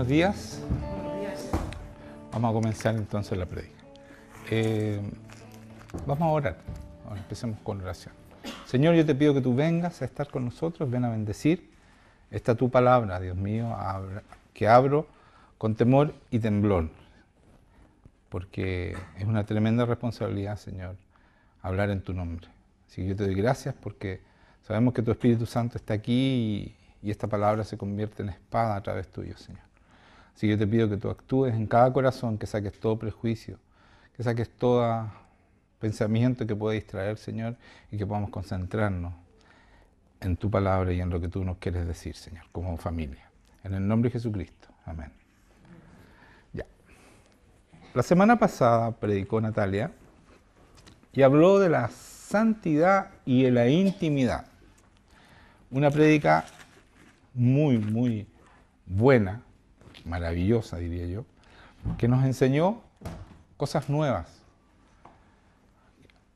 Buenos días. Vamos a comenzar entonces la prédica. Vamos a orar. Ahora empecemos con oración. Señor, yo te pido que tú vengas a estar con nosotros, ven a bendecir. Esta tu palabra, Dios mío, que abro con temor y temblor, porque es una tremenda responsabilidad, Señor, hablar en tu nombre. Así que yo te doy gracias porque sabemos que tu Espíritu Santo está aquí y esta palabra se convierte en espada a través tuyo, Señor. Así que yo te pido que tú actúes en cada corazón, que saques todo prejuicio, que saques todo pensamiento que pueda distraer, Señor, y que podamos concentrarnos en tu palabra y en lo que tú nos quieres decir, Señor, como familia. En el nombre de Jesucristo. Amén. Ya. La semana pasada predicó Natalia y habló de la santidad y de la intimidad. Una prédica muy buena, maravillosa diría yo, que nos enseñó cosas nuevas.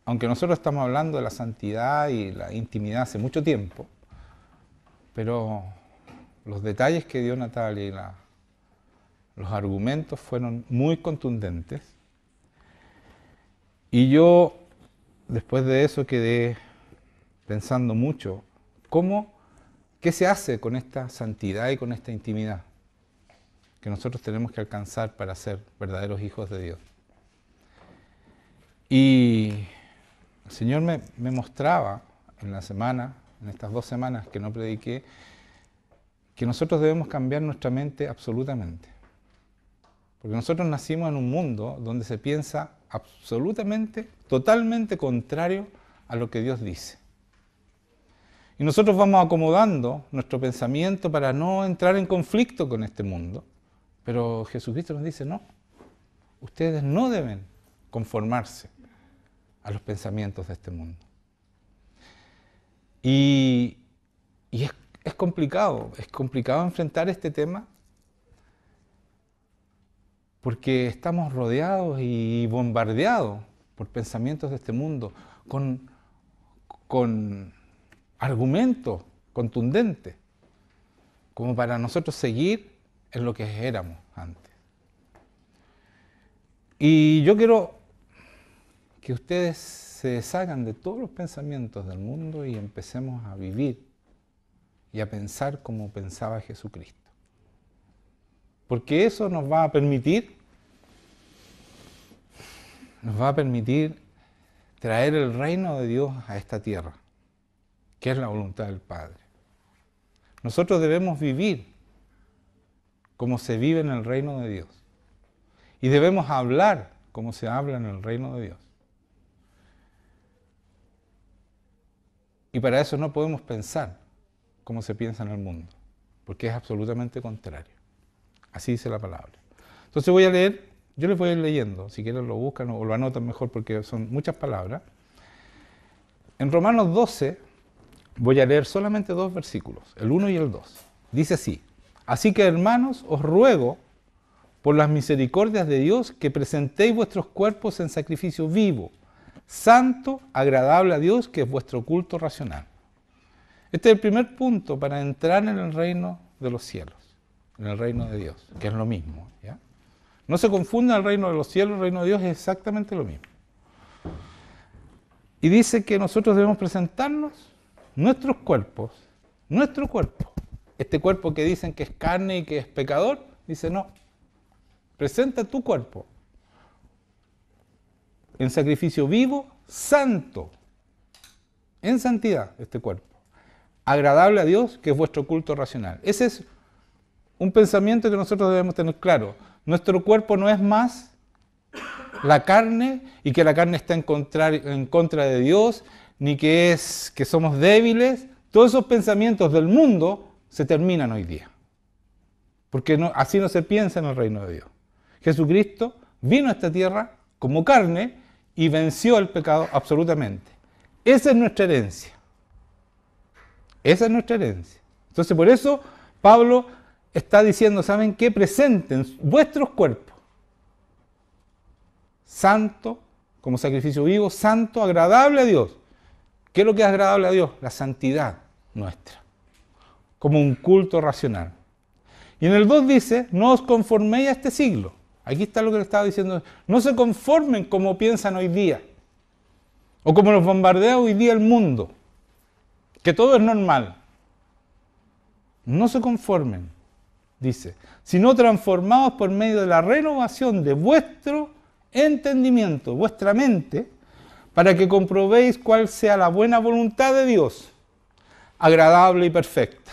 Aunque nosotros estamos hablando de la santidad y la intimidad hace mucho tiempo, pero los detalles que dio Natalia y los argumentos fueron muy contundentes. Y yo, después de eso, quedé pensando mucho, ¿qué se hace con esta santidad y con esta intimidad que nosotros tenemos que alcanzar para ser verdaderos hijos de Dios? Y el Señor me mostraba en la semana, en estas 2 semanas que no prediqué, que nosotros debemos cambiar nuestra mente absolutamente. Porque nosotros nacimos en un mundo donde se piensa absolutamente, totalmente contrario a lo que Dios dice. Y nosotros vamos acomodando nuestro pensamiento para no entrar en conflicto con este mundo. Pero Jesucristo nos dice, no, ustedes no deben conformarse a los pensamientos de este mundo. Y es complicado enfrentar este tema porque estamos rodeados y bombardeados por pensamientos de este mundo con argumentos contundentes como para nosotros seguir en lo que éramos antes. Y yo quiero que ustedes se deshagan de todos los pensamientos del mundo y empecemos a vivir y a pensar como pensaba Jesucristo. Porque eso nos va a permitir traer el reino de Dios a esta tierra, que es la voluntad del Padre. Nosotros debemos vivir como se vive en el reino de Dios. Y debemos hablar como se habla en el reino de Dios. Y para eso no podemos pensar como se piensa en el mundo, porque es absolutamente contrario. Así dice la palabra. Entonces voy a leer, yo les voy a ir leyendo, si quieren lo buscan o lo anotan mejor porque son muchas palabras. En Romanos 12 voy a leer solamente 2 versículos, el 1 y el 2. Dice así: así que, hermanos, os ruego por las misericordias de Dios que presentéis vuestros cuerpos en sacrificio vivo, santo, agradable a Dios, que es vuestro culto racional. Este es el primer punto para entrar en el reino de los cielos, en el reino de Dios, que es lo mismo, ¿ya? No se confunda el reino de los cielos, el reino de Dios es exactamente lo mismo. Y dice que nosotros debemos presentarnos nuestros cuerpos, nuestro cuerpo. Este cuerpo que dicen que es carne y que es pecador, dice no, presenta tu cuerpo en sacrificio vivo, santo, en santidad este cuerpo, agradable a Dios, que es vuestro culto racional. Ese es un pensamiento que nosotros debemos tener claro. Nuestro cuerpo no es más la carne y que la carne está en contra de Dios, ni que somos débiles. Todos esos pensamientos del mundo se terminan hoy día. Porque así no se piensa en el reino de Dios. Jesucristo vino a esta tierra como carne y venció el pecado absolutamente. Esa es nuestra herencia. Esa es nuestra herencia. Entonces por eso Pablo está diciendo, ¿saben qué? Presenten vuestros cuerpos santo, como sacrificio vivo, santo, agradable a Dios. ¿Qué es lo que es agradable a Dios? La santidad nuestra, como un culto racional. Y en el 2 dice, no os conforméis a este siglo. Aquí está lo que le estaba diciendo. No se conformen como piensan hoy día. O como nos bombardea hoy día el mundo. Que todo es normal. No se conformen, dice, sino transformados por medio de la renovación de vuestro entendimiento, vuestra mente, para que comprobéis cuál sea la buena voluntad de Dios, agradable y perfecta.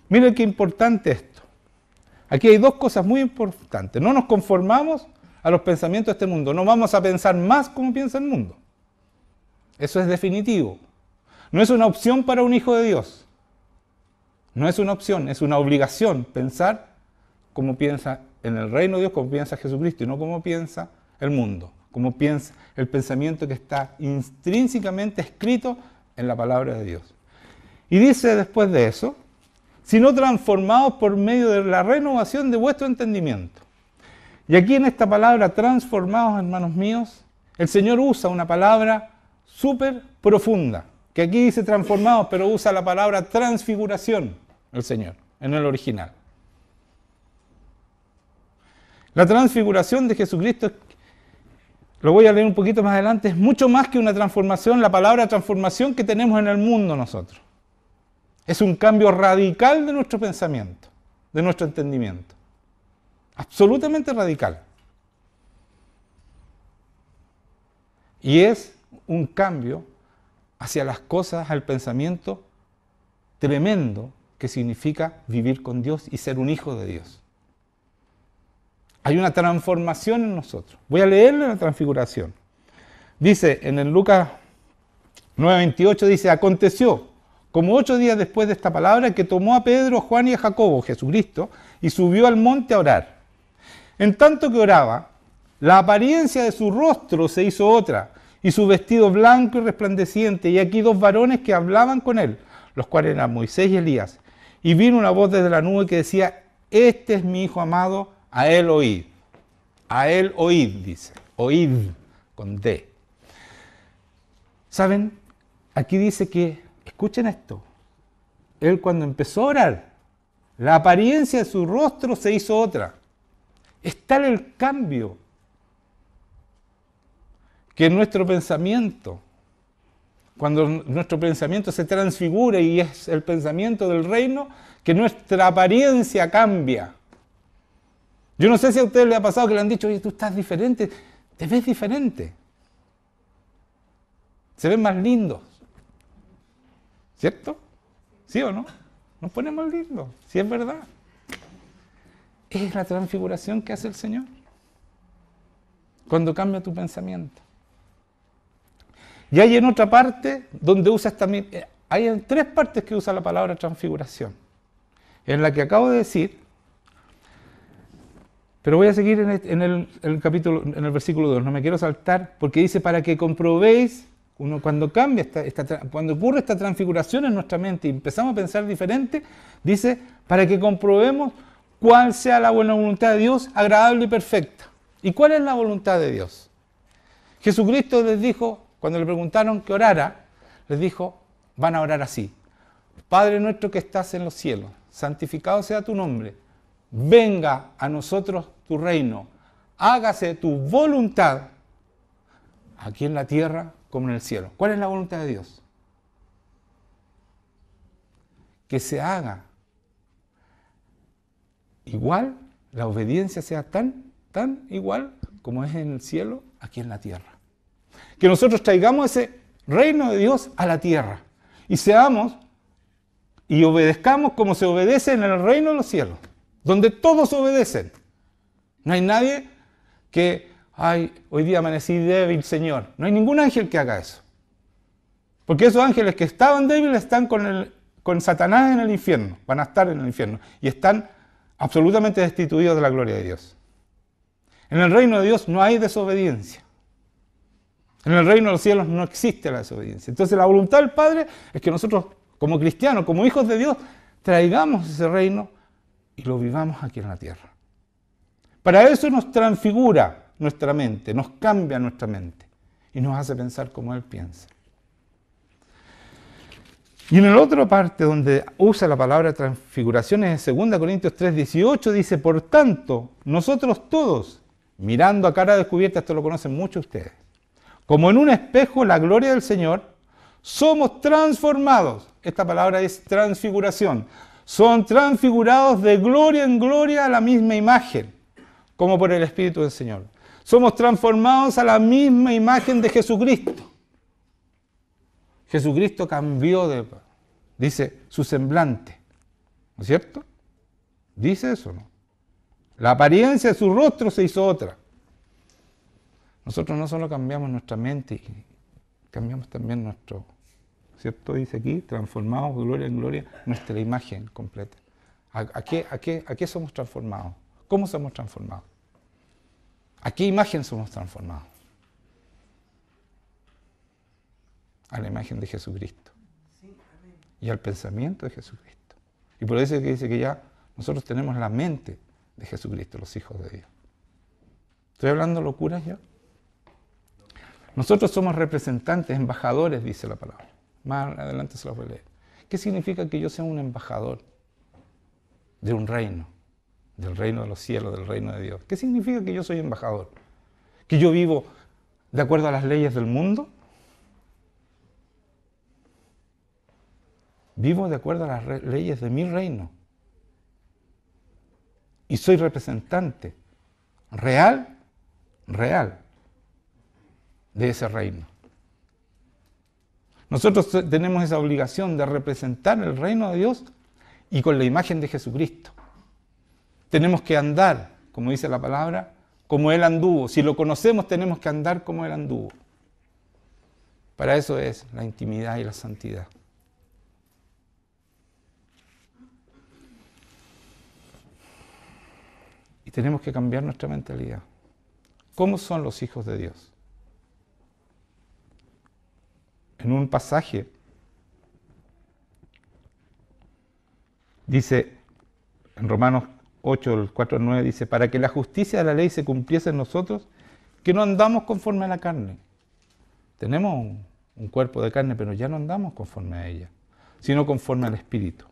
Miren qué importante esto. Aquí hay dos cosas muy importantes. No nos conformamos a los pensamientos de este mundo. No vamos a pensar más como piensa el mundo. Eso es definitivo. No es una opción para un hijo de Dios. No es una opción, es una obligación pensar como piensa en el reino de Dios, como piensa Jesucristo, y no como piensa el mundo, como piensa el pensamiento que está intrínsecamente escrito en la palabra de Dios. Y dice después de eso, sino transformados por medio de la renovación de vuestro entendimiento. Y aquí en esta palabra transformados, hermanos míos, el Señor usa una palabra súper profunda, que aquí dice transformados, pero usa la palabra transfiguración, el Señor, en el original. La transfiguración de Jesucristo, lo voy a leer un poquito más adelante, es mucho más que una transformación, la palabra transformación que tenemos en el mundo nosotros. Es un cambio radical de nuestro pensamiento, de nuestro entendimiento. Absolutamente radical. Y es un cambio hacia las cosas, al pensamiento tremendo que significa vivir con Dios y ser un hijo de Dios. Hay una transformación en nosotros. Voy a leerle la transfiguración. Dice en el Lucas 9:28, dice, aconteció, como 8 días después de esta palabra, que tomó a Pedro, Juan y a Jacobo, Jesucristo, y subió al monte a orar. En tanto que oraba, la apariencia de su rostro se hizo otra, y su vestido blanco y resplandeciente, y aquí 2 varones que hablaban con él, los cuales eran Moisés y Elías. Y vino una voz desde la nube que decía, este es mi Hijo amado, a él oíd. A él oíd, dice. Oíd, con D. ¿Saben? Aquí dice que, escuchen esto, él cuando empezó a orar, la apariencia de su rostro se hizo otra. Es tal el cambio que nuestro pensamiento, cuando nuestro pensamiento se transfigura y es el pensamiento del reino, que nuestra apariencia cambia. Yo no sé si a ustedes les ha pasado que le han dicho, oye, tú estás diferente, te ves diferente. Se ven más lindos. ¿Cierto? ¿Sí o no? Nos ponemos lindos, si es verdad. Es la transfiguración que hace el Señor. Cuando cambia tu pensamiento. Y hay en otra parte donde usa hay en 3 partes que usa la palabra transfiguración. En la que acabo de decir, pero voy a seguir en el capítulo, en el versículo 2, no me quiero saltar, porque dice, para que comprobéis, cuando cambia cuando ocurre esta transfiguración en nuestra mente y empezamos a pensar diferente, dice, para que comprobemos cuál sea la buena voluntad de Dios, agradable y perfecta. ¿Y cuál es la voluntad de Dios? Jesucristo les dijo, cuando le preguntaron que orara, les dijo, van a orar así. Padre nuestro que estás en los cielos, santificado sea tu nombre. Venga a nosotros tu reino. Hágase tu voluntad aquí en la tierra como en el cielo. ¿Cuál es la voluntad de Dios? Que se haga igual, la obediencia sea tan igual como es en el cielo, aquí en la tierra. Que nosotros traigamos ese reino de Dios a la tierra y seamos y obedezcamos como se obedece en el reino de los cielos, donde todos obedecen. No hay nadie que, ay, hoy día amanecí débil, Señor. No hay ningún ángel que haga eso. Porque esos ángeles que estaban débiles están con Satanás en el infierno, van a estar en el infierno y están absolutamente destituidos de la gloria de Dios. En el reino de Dios no hay desobediencia. En el reino de los cielos no existe la desobediencia. Entonces la voluntad del Padre es que nosotros, como cristianos, como hijos de Dios, traigamos ese reino y lo vivamos aquí en la tierra. Para eso nos transfigura nuestra mente, nos cambia nuestra mente y nos hace pensar como Él piensa. Y en la otra parte donde usa la palabra transfiguración es en 2 Corintios 3:18, dice, por tanto, nosotros todos, mirando a cara descubierta, esto lo conocen muchos ustedes, como en un espejo la gloria del Señor, somos transformados. Esta palabra es transfiguración. Son transfigurados de gloria en gloria a la misma imagen, como por el Espíritu del Señor. Somos transformados a la misma imagen de Jesucristo. Jesucristo cambió dice, su semblante. ¿No es cierto? Dice eso, ¿no? La apariencia de su rostro se hizo otra. Nosotros no solo cambiamos nuestra mente, cambiamos también nuestro, ¿cierto? Dice aquí, transformados de gloria en gloria, nuestra imagen completa. ¿A qué somos transformados? ¿Cómo somos transformados? ¿A qué imagen somos transformados? A la imagen de Jesucristo. Y al pensamiento de Jesucristo. Y por eso es que dice que ya nosotros tenemos la mente de Jesucristo, los hijos de Dios. ¿Estoy hablando locuras ya? Nosotros somos representantes, embajadores, dice la palabra. Más adelante se los voy a leer. ¿Qué significa que yo sea un embajador de un reino? Del reino de los cielos, del reino de Dios. ¿Qué significa que yo soy embajador? ¿Que yo vivo de acuerdo a las leyes del mundo? Vivo de acuerdo a las leyes de mi reino. Y soy representante real de ese reino. Nosotros tenemos esa obligación de representar el reino de Dios y con la imagen de Jesucristo. Tenemos que andar, como dice la palabra, como Él anduvo. Si lo conocemos, tenemos que andar como Él anduvo. Para eso es la intimidad y la santidad. Y tenemos que cambiar nuestra mentalidad. ¿Cómo son los hijos de Dios? En un pasaje dice, en Romanos 8, el 4 al 9, dice, para que la justicia de la ley se cumpliese en nosotros, que no andamos conforme a la carne. Tenemos un cuerpo de carne, pero ya no andamos conforme a ella, sino conforme al Espíritu.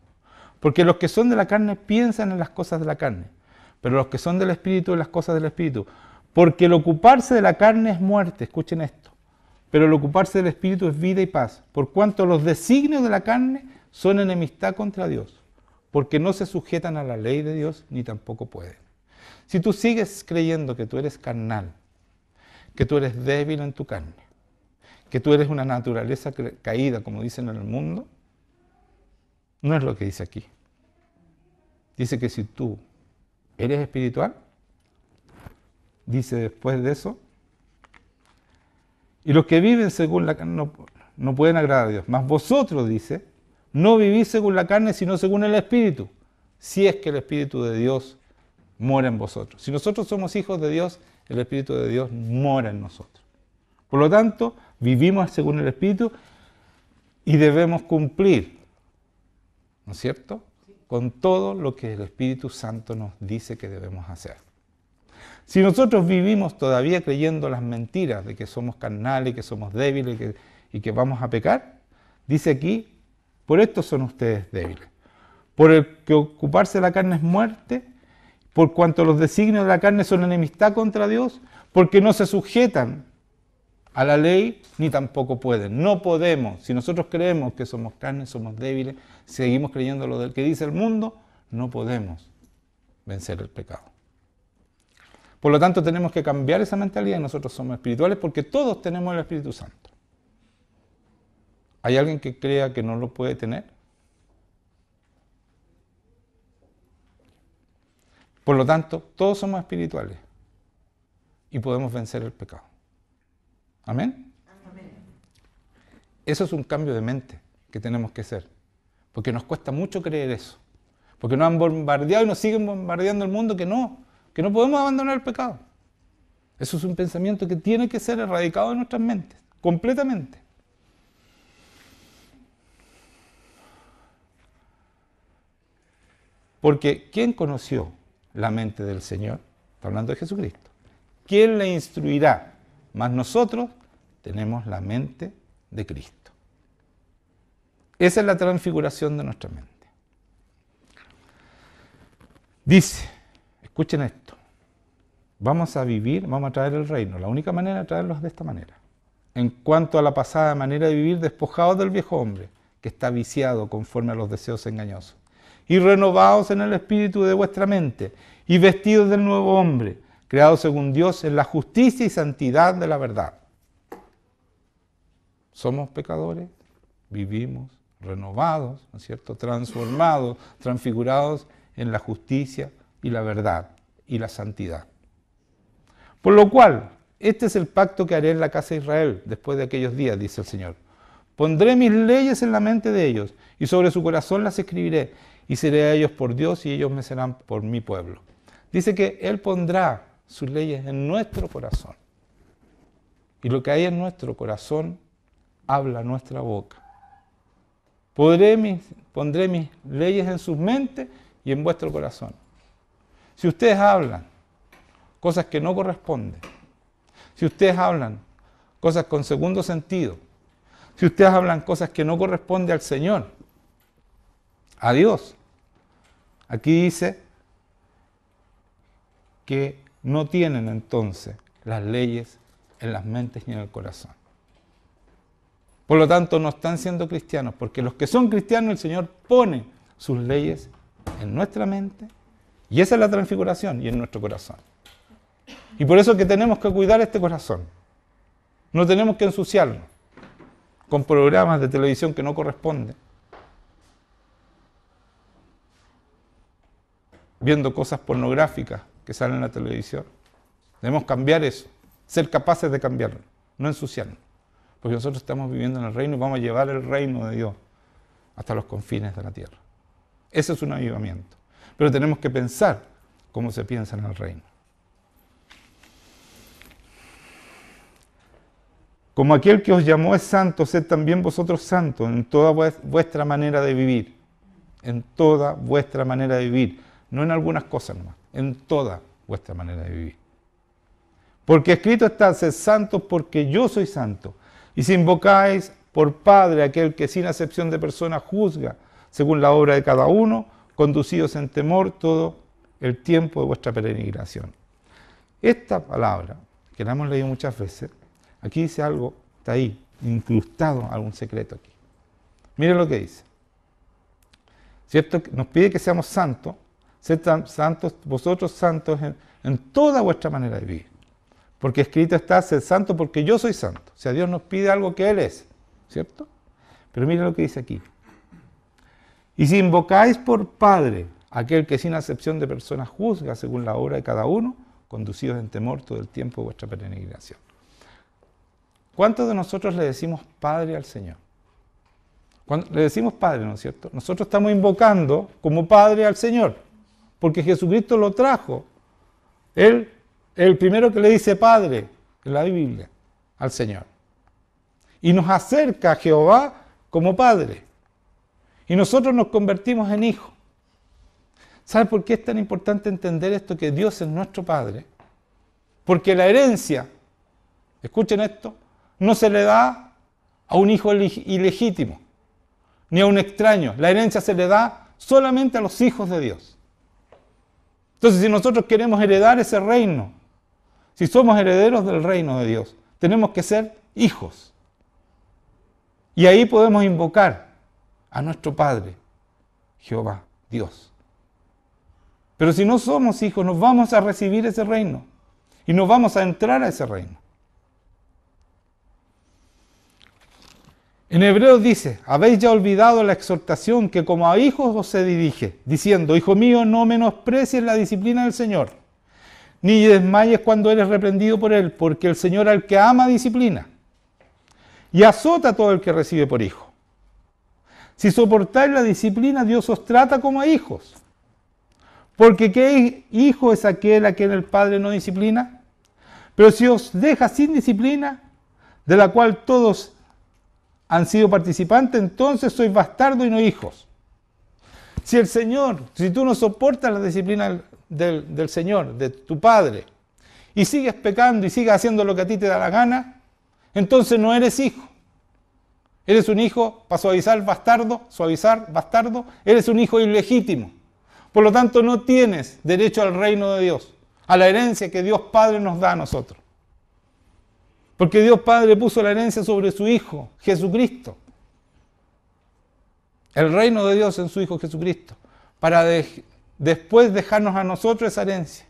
Porque los que son de la carne piensan en las cosas de la carne, pero los que son del Espíritu en las cosas del Espíritu. Porque el ocuparse de la carne es muerte, escuchen esto, pero el ocuparse del Espíritu es vida y paz, por cuanto los designios de la carne son enemistad contra Dios, porque no se sujetan a la ley de Dios, ni tampoco pueden. Si tú sigues creyendo que tú eres carnal, que tú eres débil en tu carne, que tú eres una naturaleza caída, como dicen en el mundo, no es lo que dice aquí. Dice que si tú eres espiritual, dice después de eso, y los que viven según la carne no pueden agradar a Dios. Mas vosotros, dice, no vivís según la carne, sino según el Espíritu, si es que el Espíritu de Dios mora en vosotros. Si nosotros somos hijos de Dios, el Espíritu de Dios mora en nosotros. Por lo tanto, vivimos según el Espíritu y debemos cumplir, ¿no es cierto?, con todo lo que el Espíritu Santo nos dice que debemos hacer. Si nosotros vivimos todavía creyendo las mentiras de que somos carnales, que somos débiles y que vamos a pecar, dice aquí, por esto son ustedes débiles. Por el que ocuparse de la carne es muerte, por cuanto los designios de la carne son enemistad contra Dios, porque no se sujetan a la ley, ni tampoco pueden. No podemos. Si nosotros creemos que somos carne, somos débiles, seguimos creyendo lo que dice el mundo, no podemos vencer el pecado. Por lo tanto, tenemos que cambiar esa mentalidad y nosotros somos espirituales porque todos tenemos el Espíritu Santo. ¿Hay alguien que crea que no lo puede tener? Por lo tanto, todos somos espirituales y podemos vencer el pecado. ¿Amén? Amén. Eso es un cambio de mente que tenemos que hacer, porque nos cuesta mucho creer eso, porque nos han bombardeado y nos siguen bombardeando el mundo que no podemos abandonar el pecado. Eso es un pensamiento que tiene que ser erradicado de nuestras mentes, completamente. Porque ¿quién conoció la mente del Señor? Está hablando de Jesucristo. ¿Quién le instruirá? Mas nosotros tenemos la mente de Cristo. Esa es la transfiguración de nuestra mente. Dice, escuchen esto, vamos a vivir, vamos a traer el reino. La única manera de traerlo es de esta manera. En cuanto a la pasada manera de vivir, despojados del viejo hombre, que está viciado conforme a los deseos engañosos, y renovados en el espíritu de vuestra mente, y vestidos del nuevo hombre, creado según Dios en la justicia y santidad de la verdad. Somos pecadores, vivimos renovados, ¿no es cierto?, transformados, transfigurados en la justicia y la verdad y la santidad. Por lo cual, este es el pacto que haré en la casa de Israel después de aquellos días, dice el Señor. Pondré mis leyes en la mente de ellos y sobre su corazón las escribiré y seré a ellos por Dios y ellos me serán por mi pueblo. Dice que Él pondrá sus leyes en nuestro corazón. Y lo que hay en nuestro corazón habla nuestra boca. Pondré mis leyes en sus mentes y en vuestro corazón. Si ustedes hablan cosas que no corresponden, si ustedes hablan cosas con segundo sentido, si ustedes hablan cosas que no corresponden al Señor, a Dios, aquí dice que no tienen entonces las leyes en las mentes ni en el corazón. Por lo tanto, no están siendo cristianos, porque los que son cristianos, el Señor pone sus leyes en nuestra mente, y esa es la transfiguración, y en nuestro corazón. Y por eso es que tenemos que cuidar este corazón. No tenemos que ensuciarlo con programas de televisión que no corresponden, viendo cosas pornográficas que salen en la televisión. Debemos cambiar eso, ser capaces de cambiarlo, no ensuciarlo. Porque nosotros estamos viviendo en el reino y vamos a llevar el reino de Dios hasta los confines de la tierra. Ese es un avivamiento. Pero tenemos que pensar cómo se piensa en el reino. Como aquel que os llamó es santo, sed también vosotros santos en toda vuestra manera de vivir. En toda vuestra manera de vivir. No en algunas cosas nomás, en toda vuestra manera de vivir. Porque escrito está, sed santos porque yo soy santo. Y si invocáis por Padre aquel que sin acepción de persona juzga según la obra de cada uno, conducidos en temor todo el tiempo de vuestra peregrinación. Esta palabra, que la hemos leído muchas veces, aquí dice algo, está ahí, incrustado algún secreto aquí. Miren lo que dice. ¿Cierto? Nos pide que seamos santos, sed santos, vosotros santos en toda vuestra manera de vivir. Porque escrito está, sed santo porque yo soy santo. O sea, Dios nos pide algo que Él es, ¿cierto? Pero miren lo que dice aquí. Y si invocáis por Padre aquel que sin acepción de personas juzga según la obra de cada uno, conducidos en temor todo el tiempo de vuestra peregrinación. ¿Cuántos de nosotros le decimos Padre al Señor? Cuando le decimos Padre, ¿no es cierto? Nosotros estamos invocando como Padre al Señor, porque Jesucristo lo trajo. Él es el primero que le dice Padre en la Biblia al Señor. Y nos acerca a Jehová como Padre. Y nosotros nos convertimos en hijos. ¿Sabe por qué es tan importante entender esto? Que Dios es nuestro Padre. Porque la herencia, escuchen esto, no se le da a un hijo ilegítimo, ni a un extraño. La herencia se le da solamente a los hijos de Dios. Entonces, si nosotros queremos heredar ese reino, si somos herederos del reino de Dios, tenemos que ser hijos. Y ahí podemos invocar a nuestro Padre, Jehová, Dios. Pero si no somos hijos, nos vamos a recibir ese reino y nos vamos a entrar a ese reino. En Hebreos dice, habéis ya olvidado la exhortación que como a hijos os se dirige, diciendo, hijo mío, no menosprecies la disciplina del Señor, ni desmayes cuando eres reprendido por Él, porque el Señor al que ama disciplina, y azota a todo el que recibe por hijo. Si soportáis la disciplina, Dios os trata como a hijos. Porque ¿qué hijo es aquel a quien el Padre no disciplina? Pero si os deja sin disciplina, de la cual todos han sido participantes, entonces sois bastardos y no hijos. Si el Señor, si tú no soportas la disciplina del Señor, de tu Padre, y sigues pecando y sigues haciendo lo que a ti te da la gana, entonces no eres hijo. Eres un hijo, para suavizar bastardo, eres un hijo ilegítimo. Por lo tanto, no tienes derecho al reino de Dios, a la herencia que Dios Padre nos da a nosotros. Porque Dios Padre puso la herencia sobre su Hijo, Jesucristo. El reino de Dios en su Hijo Jesucristo, para después dejarnos a nosotros esa herencia.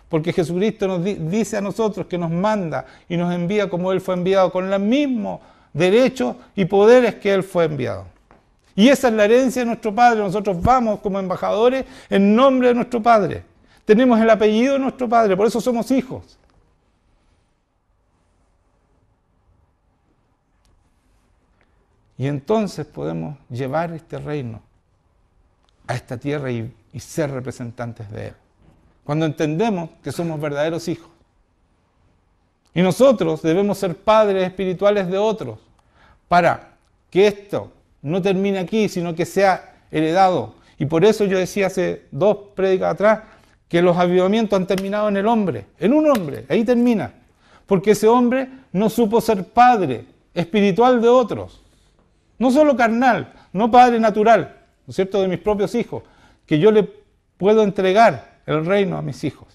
Porque Jesucristo nos dice a nosotros que nos manda y nos envía como Él fue enviado, con los mismos derechos y poderes que Él fue enviado. Y esa es la herencia de nuestro Padre. Nosotros vamos como embajadores en nombre de nuestro Padre. Tenemos el apellido de nuestro Padre, por eso somos hijos. Y entonces podemos llevar este reino a esta tierra y ser representantes de Él. Cuando entendemos que somos verdaderos hijos. Y nosotros debemos ser padres espirituales de otros para que esto no termine aquí, sino que sea heredado. Y por eso yo decía hace 2 prédicas atrás que los avivamientos han terminado en el hombre, en un hombre, ahí termina. Porque ese hombre no supo ser padre espiritual de otros. No solo carnal, no padre natural, ¿no es cierto?, de mis propios hijos, que yo le puedo entregar el reino a mis hijos.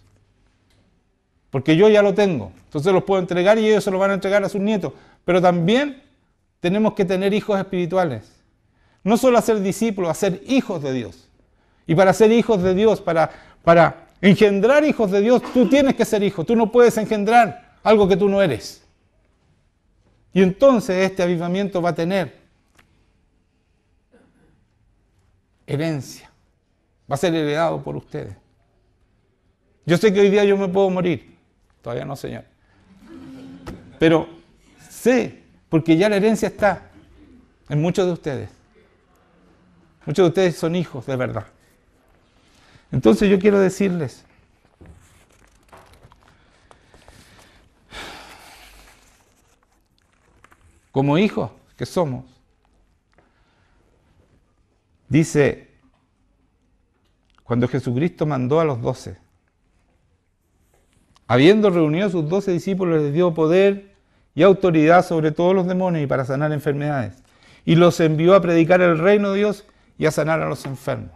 Porque yo ya lo tengo, entonces los puedo entregar y ellos se lo van a entregar a sus nietos. Pero también tenemos que tener hijos espirituales. No solo hacer discípulos, hacer hijos de Dios. Y para ser hijos de Dios, para engendrar hijos de Dios, tú tienes que ser hijo. Tú no puedes engendrar algo que tú no eres. Y entonces este avivamiento va a tener herencia. Va a ser heredado por ustedes. Yo sé que hoy día yo me puedo morir. Todavía no, Señor. Pero sé, porque ya la herencia está en muchos de ustedes. Muchos de ustedes son hijos de verdad. Entonces yo quiero decirles, como hijos que somos, dice, cuando Jesucristo mandó a los 12, habiendo reunido a sus 12 discípulos, les dio poder y autoridad sobre todos los demonios y para sanar enfermedades. Y los envió a predicar el reino de Dios y a sanar a los enfermos.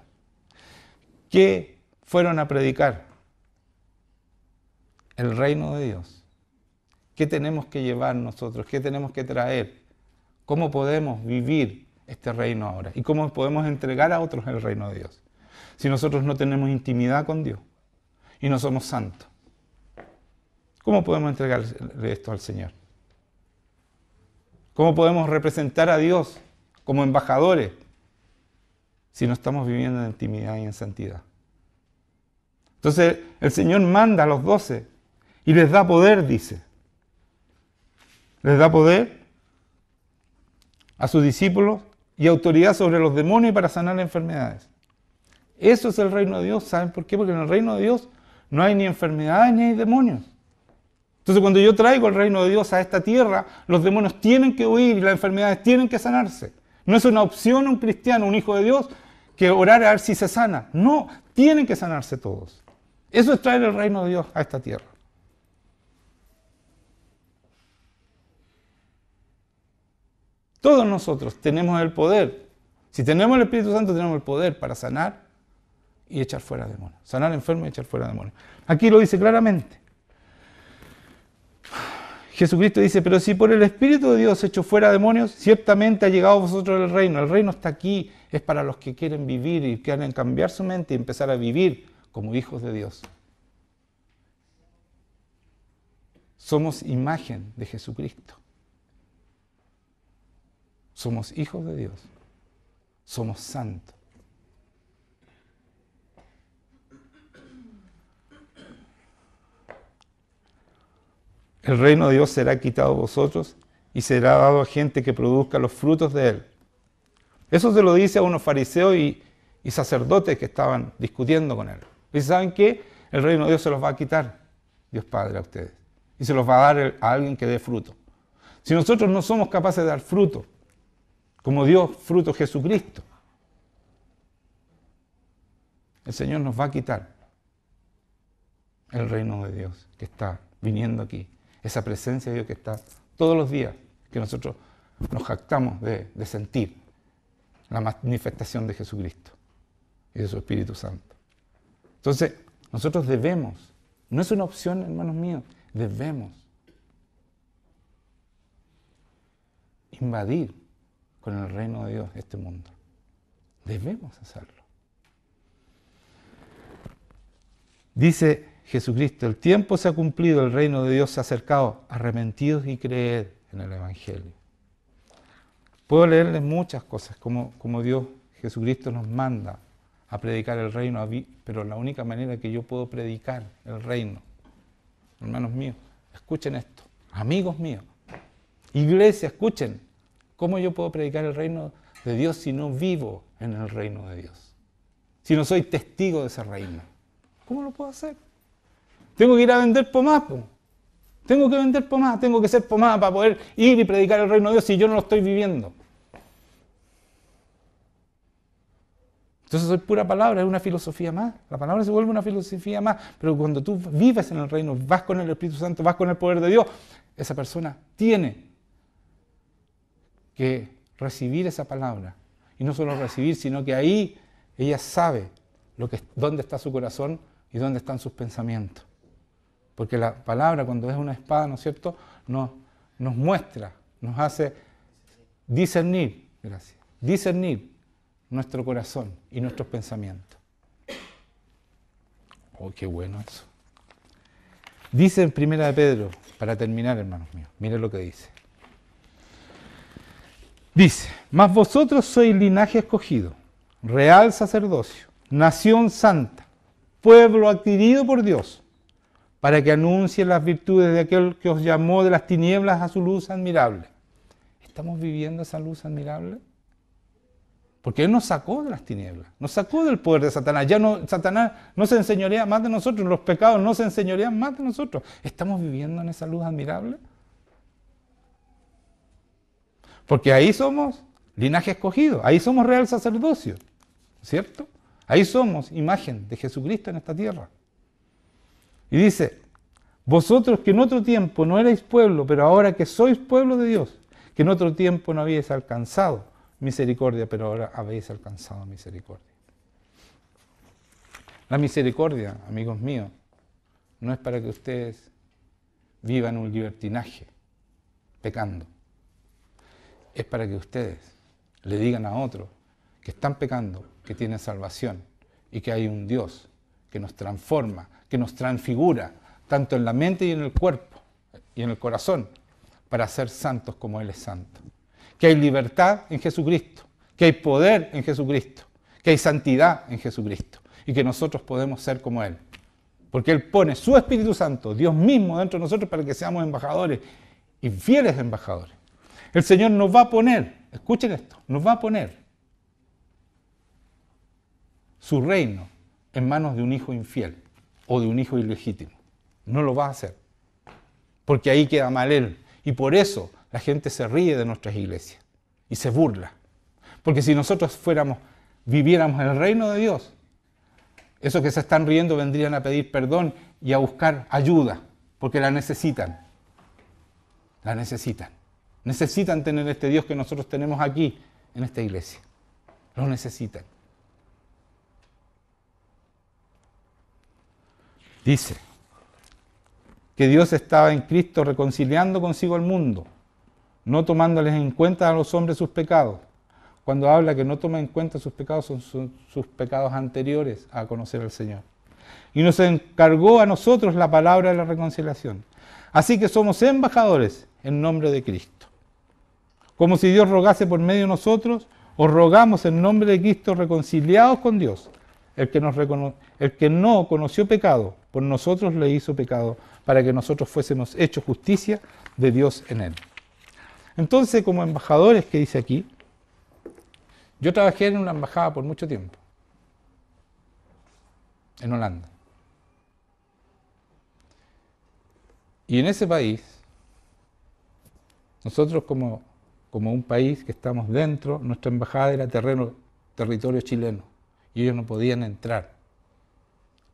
¿Qué fueron a predicar? El reino de Dios. ¿Qué tenemos que llevar nosotros? ¿Qué tenemos que traer? ¿Cómo podemos vivir este reino ahora? ¿Y cómo podemos entregar a otros el reino de Dios? Si nosotros no tenemos intimidad con Dios y no somos santos, ¿cómo podemos entregarle esto al Señor? ¿Cómo podemos representar a Dios como embajadores si no estamos viviendo en intimidad y en santidad? Entonces el Señor manda a los 12 y les da poder, dice. Les da poder a sus discípulos y autoridad sobre los demonios para sanar enfermedades. Eso es el reino de Dios. ¿Saben por qué? Porque en el reino de Dios no hay ni enfermedades ni hay demonios. Entonces cuando yo traigo el reino de Dios a esta tierra, los demonios tienen que huir y las enfermedades tienen que sanarse. No es una opción un cristiano, un hijo de Dios, que orar a ver si se sana. No, tienen que sanarse todos. Eso es traer el reino de Dios a esta tierra. Todos nosotros tenemos el poder. Si tenemos el Espíritu Santo, tenemos el poder para sanar y echar fuera demonios. Sanar enfermos y echar fuera demonios. Aquí lo dice claramente. Jesucristo dice, pero si por el Espíritu de Dios echo fuera demonios, ciertamente ha llegado a vosotros el reino. El reino está aquí, es para los que quieren vivir y quieren cambiar su mente y empezar a vivir como hijos de Dios. Somos imagen de Jesucristo. Somos hijos de Dios. Somos santos. El reino de Dios será quitado de vosotros y será dado a gente que produzca los frutos de él. Eso se lo dice a unos fariseos y sacerdotes que estaban discutiendo con él. Y ¿saben qué? El reino de Dios se los va a quitar, Dios Padre, a ustedes. Y se los va a dar a alguien que dé fruto. Si nosotros no somos capaces de dar fruto, como dio fruto Jesucristo, el Señor nos va a quitar el reino de Dios que está viniendo aquí. Esa presencia de Dios que está todos los días, que nosotros nos jactamos de sentir la manifestación de Jesucristo y de su Espíritu Santo. Entonces, nosotros debemos, no es una opción, hermanos míos, debemos invadir con el reino de Dios este mundo. Debemos hacerlo. Dice Jesucristo, el tiempo se ha cumplido, el reino de Dios se ha acercado, arrepentidos y creed en el Evangelio. Puedo leerles muchas cosas, como Dios, Jesucristo nos manda a predicar el reino, pero la única manera que yo puedo predicar el reino, hermanos míos, escuchen esto, amigos míos, iglesia, escuchen, ¿cómo yo puedo predicar el reino de Dios si no vivo en el reino de Dios? Si no soy testigo de ese reino, ¿cómo lo puedo hacer? Tengo que ir a vender pomada, tengo que vender pomada, tengo que ser pomada para poder ir y predicar el reino de Dios si yo no lo estoy viviendo. Entonces soy pura palabra, es una filosofía más. La palabra se vuelve una filosofía más, pero cuando tú vives en el reino, vas con el Espíritu Santo, vas con el poder de Dios, esa persona tiene que recibir esa palabra. Y no solo recibir, sino que ahí ella sabe dónde está su corazón y dónde están sus pensamientos. Porque la palabra, cuando es una espada, ¿no es cierto?, nos muestra, nos hace discernir, discernir nuestro corazón y nuestros pensamientos. Oh, qué bueno eso. Dice en 1 de Pedro, para terminar, hermanos míos, miren lo que dice. Dice, mas vosotros sois linaje escogido, real sacerdocio, nación santa, pueblo adquirido por Dios, para que anuncie las virtudes de aquel que os llamó de las tinieblas a su luz admirable. ¿Estamos viviendo esa luz admirable? Porque Él nos sacó de las tinieblas, nos sacó del poder de Satanás. Ya no, Satanás no se enseñorea más de nosotros, los pecados no se enseñorean más de nosotros. ¿Estamos viviendo en esa luz admirable? Porque ahí somos linaje escogido, ahí somos real sacerdocio, ¿cierto? Ahí somos imagen de Jesucristo en esta tierra. Y dice, vosotros que en otro tiempo no erais pueblo, pero ahora que sois pueblo de Dios, que en otro tiempo no habíais alcanzado misericordia, pero ahora habéis alcanzado misericordia. La misericordia, amigos míos, no es para que ustedes vivan un libertinaje, pecando. Es para que ustedes le digan a otros que están pecando, que tienen salvación y que hay un Dios que nos transforma, que nos transfigura, tanto en la mente y en el cuerpo y en el corazón, para ser santos como Él es santo. Que hay libertad en Jesucristo, que hay poder en Jesucristo, que hay santidad en Jesucristo y que nosotros podemos ser como Él. Porque Él pone su Espíritu Santo, Dios mismo, dentro de nosotros para que seamos embajadores y fieles embajadores. El Señor nos va a poner, escuchen esto, nos va a poner su reino en manos de un hijo infiel o de un hijo ilegítimo. No lo va a hacer, porque ahí queda mal Él. Y por eso la gente se ríe de nuestras iglesias y se burla. Porque si nosotros viviéramos en el reino de Dios, esos que se están riendo vendrían a pedir perdón y a buscar ayuda, porque la necesitan. La necesitan. Necesitan tener este Dios que nosotros tenemos aquí, en esta iglesia. Lo necesitan. Dice que Dios estaba en Cristo reconciliando consigo al mundo, no tomándoles en cuenta a los hombres sus pecados. Cuando habla que no toma en cuenta sus pecados, son sus pecados anteriores a conocer al Señor. Y nos encargó a nosotros la palabra de la reconciliación. Así que somos embajadores en nombre de Cristo. Como si Dios rogase por medio de nosotros, os rogamos en nombre de Cristo reconciliados con Dios. El que no conoció pecado, por nosotros le hizo pecado, para que nosotros fuésemos hechos justicia de Dios en Él. Entonces, como embajadores, que dice aquí, yo trabajé en una embajada por mucho tiempo, en Holanda. Y en ese país, nosotros como un país que estamos dentro, nuestra embajada era territorio chileno, y ellos no podían entrar,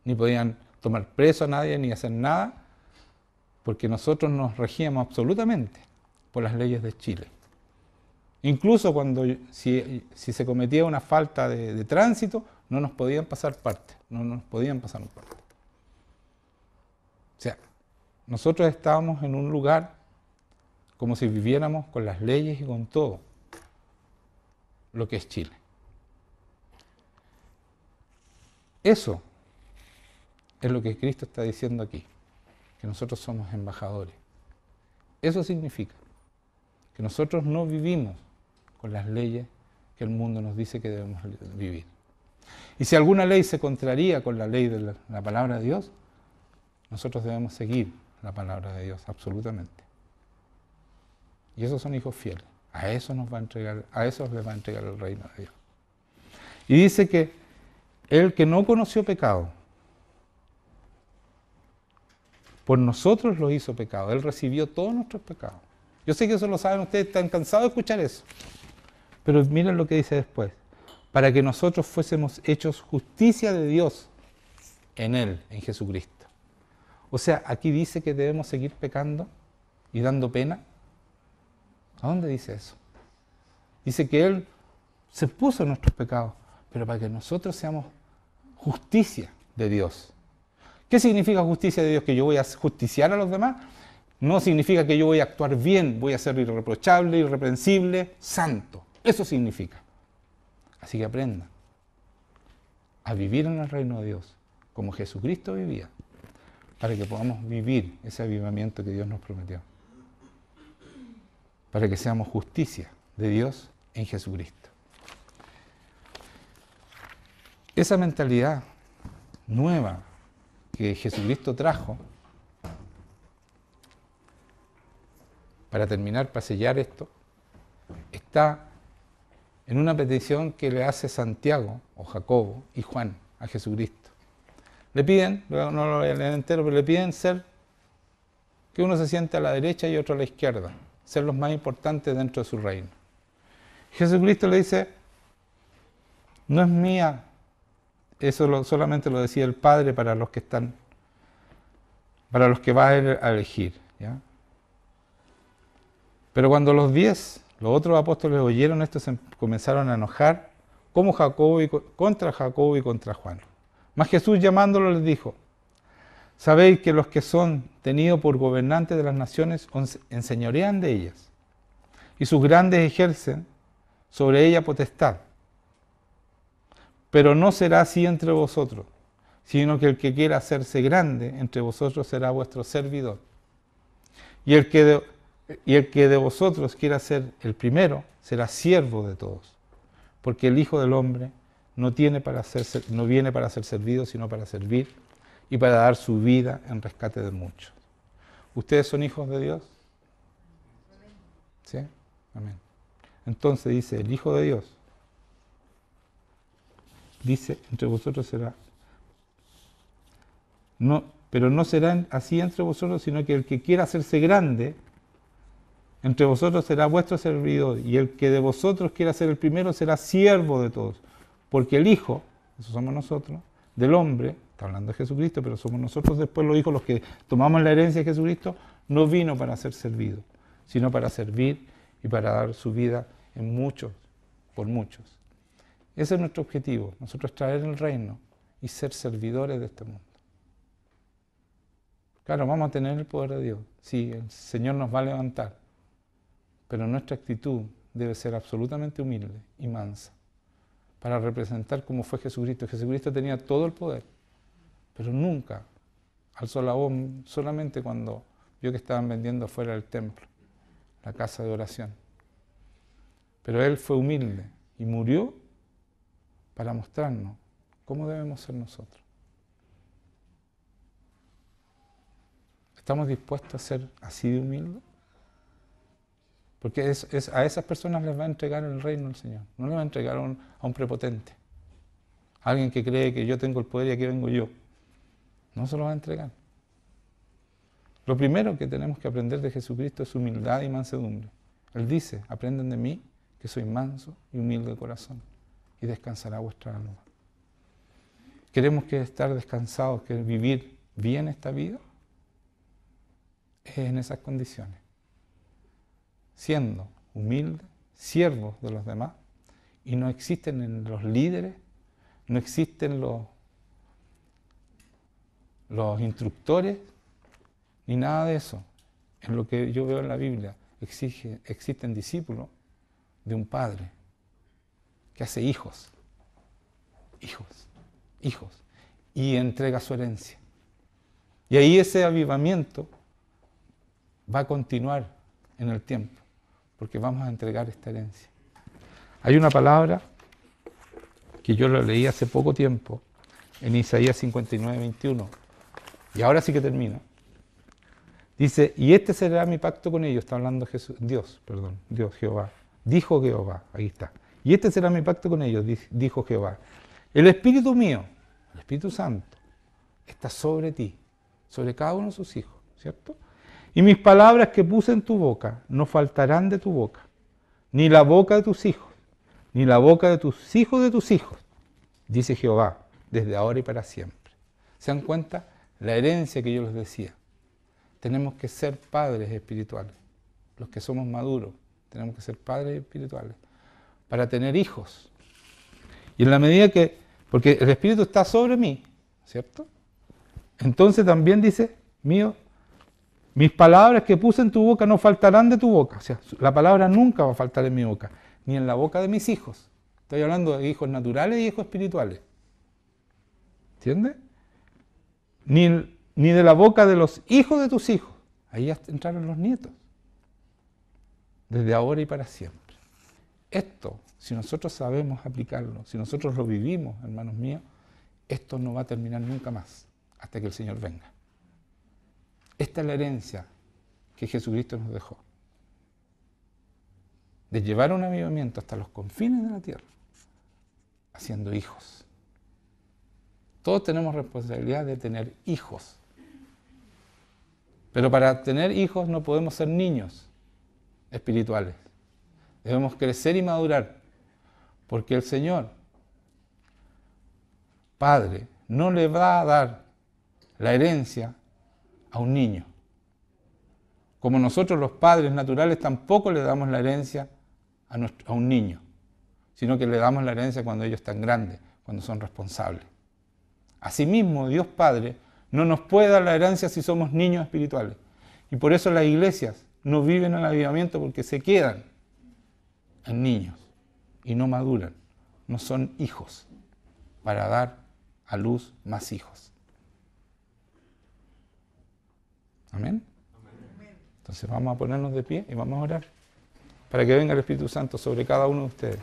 ni podían tomar preso a nadie, ni hacer nada, porque nosotros nos regíamos absolutamente por las leyes de Chile. Incluso si se cometía una falta de tránsito, no nos podían pasar parte, no nos podían pasar un parte. O sea, nosotros estábamos en un lugar como si viviéramos con las leyes y con todo lo que es Chile. Eso es lo que Cristo está diciendo aquí, que nosotros somos embajadores. Eso significa que nosotros no vivimos con las leyes que el mundo nos dice que debemos vivir. Y si alguna ley se contraría con la ley de la palabra de Dios, nosotros debemos seguir la palabra de Dios, absolutamente. Y esos son hijos fieles. A esos les va a entregar el reino de Dios. Y dice que el que no conoció pecado, por nosotros lo hizo pecado. Él recibió todos nuestros pecados. Yo sé que eso lo saben ustedes, están cansados de escuchar eso. Pero miren lo que dice después. Para que nosotros fuésemos hechos justicia de Dios en Él, en Jesucristo. O sea, aquí dice que debemos seguir pecando y dando pena. ¿A dónde dice eso? Dice que Él se puso en nuestros pecados, pero para que nosotros seamos justicia de Dios. ¿Qué significa justicia de Dios? ¿Que yo voy a justiciar a los demás? No significa que yo voy a actuar bien, voy a ser irreprochable, irreprensible, santo. Eso significa. Así que aprendan a vivir en el reino de Dios, como Jesucristo vivía, para que podamos vivir ese avivamiento que Dios nos prometió. Para que seamos justicia de Dios en Jesucristo. Esa mentalidad nueva que Jesucristo trajo, para terminar, para sellar esto, está en una petición que le hace Santiago, o Jacobo, y Juan a Jesucristo. Le piden, no lo voy a leer entero, pero le piden que uno se siente a la derecha y otro a la izquierda, ser los más importantes dentro de su reino. Jesucristo le dice, no es mía, eso solamente lo decía el Padre para los que va a elegir, ¿ya? Pero cuando los otros apóstoles oyeron esto, se comenzaron a enojar contra Jacobo y contra Juan. Mas Jesús, llamándolo, les dijo, sabéis que los que son tenidos por gobernantes de las naciones enseñorean de ellas, y sus grandes ejercen sobre ella potestad. Pero no será así entre vosotros, sino que el que quiera hacerse grande entre vosotros será vuestro servidor. Y el que de vosotros quiera ser el primero será siervo de todos. Porque el Hijo del Hombre no viene para ser servido, sino para servir y para dar su vida en rescate de muchos. ¿Ustedes son hijos de Dios? ¿Sí? Amén. Entonces dice, el Hijo de Dios, dice, entre vosotros será, pero no será así entre vosotros, sino que el que quiera hacerse grande entre vosotros será vuestro servidor, y el que de vosotros quiera ser el primero será siervo de todos. Porque el Hijo, eso somos nosotros, del hombre, está hablando de Jesucristo, pero somos nosotros después los hijos, los que tomamos la herencia de Jesucristo, no vino para ser servido, sino para servir y para dar su vida por muchos. Ese es nuestro objetivo, nosotros traer el reino y ser servidores de este mundo. Claro, vamos a tener el poder de Dios, sí, el Señor nos va a levantar, pero nuestra actitud debe ser absolutamente humilde y mansa, para representar cómo fue Jesucristo. Jesucristo tenía todo el poder, pero nunca alzó la voz, solamente cuando vio que estaban vendiendo afuera del templo, la casa de oración. Pero Él fue humilde y murió para mostrarnos cómo debemos ser nosotros. ¿Estamos dispuestos a ser así de humildes? Porque a esas personas les va a entregar el reino del Señor. No les va a entregar a un prepotente. A alguien que cree que yo tengo el poder y aquí vengo yo. No se lo va a entregar. Lo primero que tenemos que aprender de Jesucristo es humildad y mansedumbre. Él dice, aprendan de mí, que soy manso y humilde de corazón, y descansará vuestra alma. ¿Queremos estar descansados, que vivir bien esta vida? Es en esas condiciones. Siendo humilde, siervos de los demás, y no existen en los líderes, no existen los instructores, ni nada de eso. En lo que yo veo en la Biblia, existen discípulos de un padre que hace hijos, y entrega su herencia. Y ahí ese avivamiento va a continuar en el tiempo, porque vamos a entregar esta herencia. Hay una palabra que yo la leí hace poco tiempo, en Isaías 59, 21, y ahora sí que termino. Dice, y este será mi pacto con ellos, está hablando Dios, Jehová. Dijo Jehová, ahí está. Y este será mi pacto con ellos, dijo Jehová. El Espíritu mío, el Espíritu Santo, está sobre ti, sobre cada uno de sus hijos, ¿cierto? Y mis palabras que puse en tu boca no faltarán de tu boca, ni la boca de tus hijos, ni la boca de tus hijos, dice Jehová, desde ahora y para siempre. ¿Se dan cuenta? La herencia que yo les decía. Tenemos que ser padres espirituales. Los que somos maduros, tenemos que ser padres espirituales para tener hijos. Y en la medida que, porque el Espíritu está sobre mí, ¿cierto? Entonces también dice, mío, mis palabras que puse en tu boca no faltarán de tu boca. O sea, la palabra nunca va a faltar en mi boca, ni en la boca de mis hijos. Estoy hablando de hijos naturales y hijos espirituales. ¿Entiendes? Ni de la boca de los hijos de tus hijos. Ahí ya entraron los nietos. Desde ahora y para siempre. Esto, si nosotros sabemos aplicarlo, si nosotros lo vivimos, hermanos míos, esto no va a terminar nunca más, hasta que el Señor venga. Esta es la herencia que Jesucristo nos dejó. De llevar un avivamiento hasta los confines de la tierra, haciendo hijos. Todos tenemos responsabilidad de tener hijos. Pero para tener hijos no podemos ser niños espirituales. Debemos crecer y madurar, porque el Señor, Padre, no le va a dar la herencia a un niño. Como nosotros los padres naturales tampoco le damos la herencia a un niño, sino que le damos la herencia cuando ellos están grandes, cuando son responsables. Asimismo, Dios Padre no nos puede dar la herencia si somos niños espirituales. Y por eso las iglesias no viven el avivamiento, porque se quedan en niños y no maduran, no son hijos, para dar a luz más hijos. ¿Amén? Entonces vamos a ponernos de pie y vamos a orar para que venga el Espíritu Santo sobre cada uno de ustedes.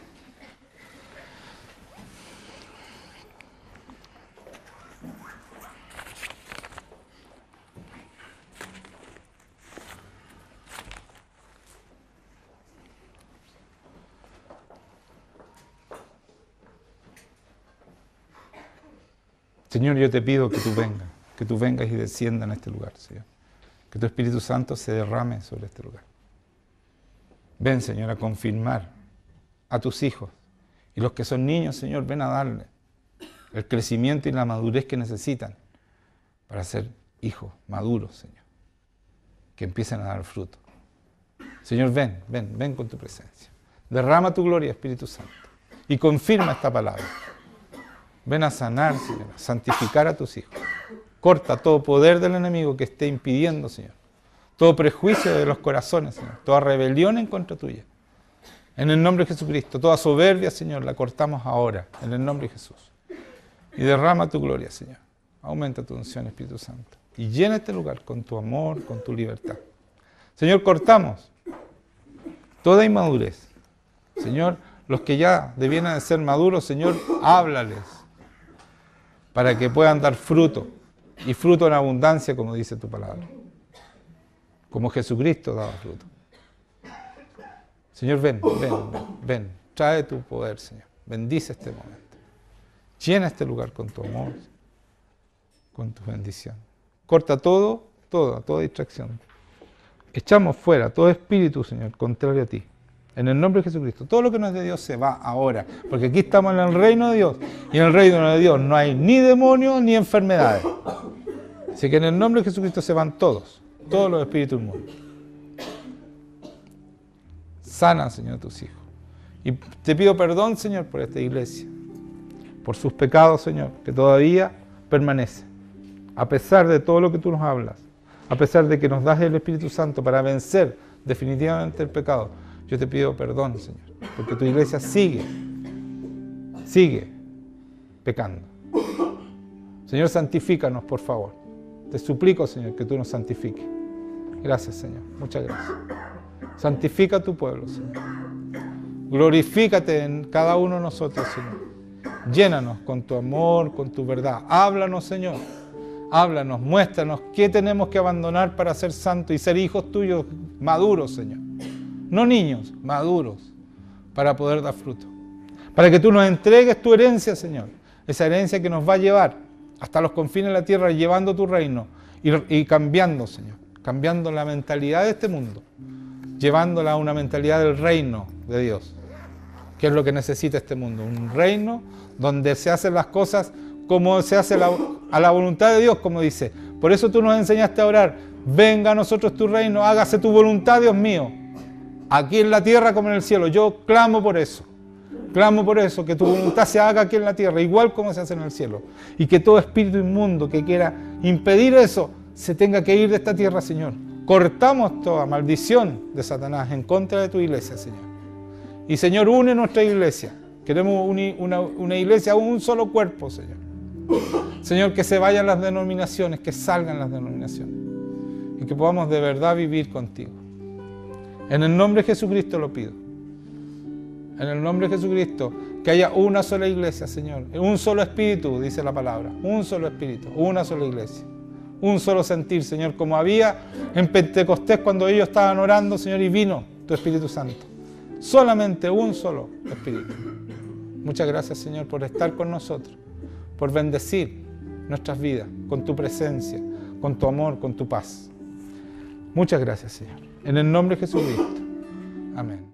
Señor, yo te pido que tú vengas y desciendas en este lugar, Señor. Que tu Espíritu Santo se derrame sobre este lugar. Ven, Señor, a confirmar a tus hijos. Y los que son niños, Señor, ven a darle el crecimiento y la madurez que necesitan para ser hijos maduros, Señor. Que empiecen a dar fruto. Señor, ven con tu presencia. Derrama tu gloria, Espíritu Santo. Y confirma esta palabra. Ven a sanar, Señor, a santificar a tus hijos. Corta todo poder del enemigo que esté impidiendo, Señor. Todo prejuicio de los corazones, Señor. Toda rebelión en contra tuya. En el nombre de Jesucristo. Toda soberbia, Señor, la cortamos ahora. En el nombre de Jesús. Y derrama tu gloria, Señor. Aumenta tu unción, Espíritu Santo. Y llena este lugar con tu amor, con tu libertad. Señor, cortamos toda inmadurez. Señor, los que ya debieran de ser maduros, Señor, háblales para que puedan dar fruto, y fruto en abundancia, como dice tu palabra. Como Jesucristo daba fruto. Señor, ven. Trae tu poder, Señor. Bendice este momento. Llena este lugar con tu amor, con tu bendición. Corta toda distracción. Echamos fuera todo espíritu, Señor, contrario a ti. En el nombre de Jesucristo. Todo lo que no es de Dios se va ahora. Porque aquí estamos en el reino de Dios. Y en el reino de Dios no hay ni demonios ni enfermedades. Así que en el nombre de Jesucristo se van todos los espíritus del mundo. Sana, Señor, a tus hijos. Y te pido perdón, Señor, por esta iglesia, por sus pecados, Señor, que todavía permanecen, a pesar de todo lo que tú nos hablas, a pesar de que nos das el Espíritu Santo para vencer definitivamente el pecado. Yo te pido perdón, Señor, porque tu iglesia sigue pecando. Señor, santifícanos, por favor. Te suplico, Señor, que tú nos santifiques. Gracias, Señor. Muchas gracias. Santifica a tu pueblo, Señor. Glorifícate en cada uno de nosotros, Señor. Llénanos con tu amor, con tu verdad. Háblanos, Señor. Háblanos, muéstranos qué tenemos que abandonar para ser santos y ser hijos tuyos maduros, Señor. No niños, maduros, para poder dar fruto. Para que tú nos entregues tu herencia, Señor. Esa herencia que nos va a llevar hasta los confines de la tierra, llevando tu reino y cambiando, Señor. Cambiando la mentalidad de este mundo. Llevándola a una mentalidad del reino de Dios. ¿Qué es lo que necesita este mundo? Un reino donde se hacen las cosas como se hace a la voluntad de Dios, como dice. Por eso tú nos enseñaste a orar. Venga a nosotros tu reino, hágase tu voluntad, Dios mío. Aquí en la tierra como en el cielo. Yo clamo por eso. Clamo por eso, que tu voluntad se haga aquí en la tierra, igual como se hace en el cielo. Y que todo espíritu inmundo que quiera impedir eso, se tenga que ir de esta tierra, Señor. Cortamos toda maldición de Satanás en contra de tu iglesia, Señor. Y Señor, une nuestra iglesia. Queremos una iglesia, un solo cuerpo, Señor. Señor, que se vayan las denominaciones, que salgan las denominaciones. Y que podamos de verdad vivir contigo. En el nombre de Jesucristo lo pido. En el nombre de Jesucristo, que haya una sola iglesia, Señor. Un solo espíritu, dice la palabra. Un solo espíritu, una sola iglesia. Un solo sentir, Señor, como había en Pentecostés cuando ellos estaban orando, Señor, y vino tu Espíritu Santo. Solamente un solo espíritu. Muchas gracias, Señor, por estar con nosotros, por bendecir nuestras vidas con tu presencia, con tu amor, con tu paz. Muchas gracias, Señor. En el nombre de Jesucristo. Amén.